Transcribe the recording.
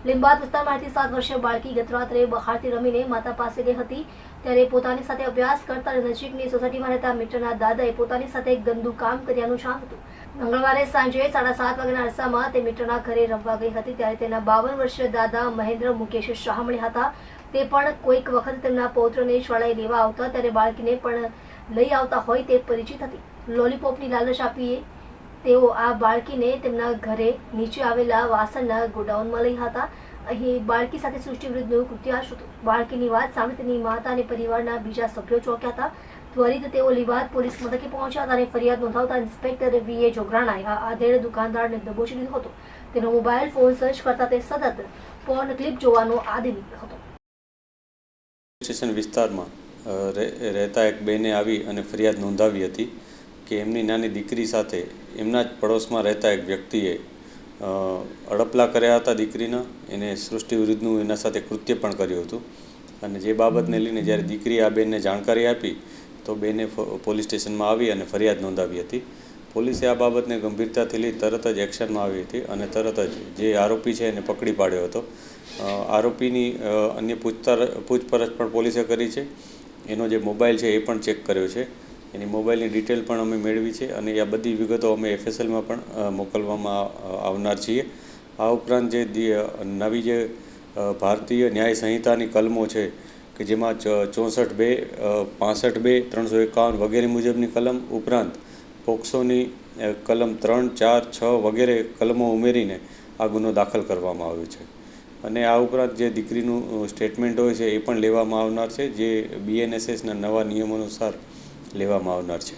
લીંબાદ વિસ્તારમાંથી 7 વર્ષીય બાળકી ગત રાત્રે બહારથી રમીને માતા પાસે ગઈ હતી ત્યારે પોતાની સાથે અભ્યાસ કરતા નજીકની સોસાયટીમાં રહેતા મિત્રના દાદાએ પોતાની સાથે ગંદુ કામ કર્યાનું જાણ હતું। મંગળવારે સાંજે 7:30 વાગ્યાના અરસામાં તે મિત્રના ઘરે રમવા ગઈ હતી ત્યારે તેના 52 વર્ષીય દાદા મહેન્દ્ર મુકેશ શાહ મળ્યા હતા। તે પણ કોઈક વખત તેમના પૌત્રને શાળાએ લેવા આવતા ત્યારે બાળકીને પણ લઈ આવતા હોય તે પરિચિત હતી। લોલીપોપની લાલચ આપી તેઓ આ બાળકીને તેમના ઘરે નીચે આવેલા વાસણના ગોડાઉનમાં લઈ હતા। અહીં બાળકી સાથે સૃષ્ટિ વિરુદ્ધનું કૃત્ય હતું। બાળકીની વાત સાંભળી તેની માતા અને પરિવારના બીજા સભ્યો ચોંક્યા હતા। ત્વરિત તેઓ લીંબાદ પોલીસ મથકે પહોંચ્યા હતા અને ફરિયાદ નોંધાવતા ઇન્સ્પેક્ટર વીએ જોગરાણાએ આ આધેડ દુકાનદારને દબોચી લીધો હતો। તેનો મોબાઈલ ફોન સર્ચ કરતા તે સતત પોર્ન ક્લિપ જોવાનો આદી નીકળ્યો હતો। સ્ટેશન વિસ્તારમાં રહેતા એક બેને આવી અને ફરિયાદ નોંધાવી હતી કે એમની નાની દીકરી સાથે એમના જ પડોશમાં રહેતા એક વ્યક્તિએ અડપલા કર્યા હતા દીકરીના। એને સૃષ્ટિ વિરુદ્ધનું એના સાથે કૃત્ય પણ કર્યું હતું અને જે બાબતને લઈને જ્યારે દીકરીએ આ બેનને જાણકારી આપી તો બેને પોલીસ સ્ટેશનમાં આવી અને ફરિયાદ નોંધાવી હતી। પોલીસે આ બાબતને ગંભીરતાથી લઈ તરત જ એક્શનમાં આવી હતી અને તરત જ જે આરોપી છે એને પકડી પાડ્યો હતો। આરોપીની અન્ય પૂછપરછ પણ પોલીસે કરી છે। એનો જે મોબાઈલ છે એ પણ ચેક કર્યો છે। એની મોબાઈલની ડિટેલ પણ અમે મેળવી છે અને આ બધી વિગતો અમે એફએસએલમાં પણ મોકલવામાં આવનાર છીએ। આ ઉપરાંત જે નવી જે ભારતીય ન્યાય સંહિતાની કલમો છે કે જેમાં 64(2), 65(2), 351 વગેરે મુજબની કલમ ઉપરાંત પોક્સોની કલમ 3, 4, 6 વગેરે કલમો ઉમેરીને આ ગુનો દાખલ કરવામાં આવ્યો છે અને આ ઉપરાંત જે દીકરીનું સ્ટેટમેન્ટ હોય છે એ પણ લેવામાં આવનાર છે, જે BNSSના નવા નિયમો અનુસાર લેવામાં આવનાર છે।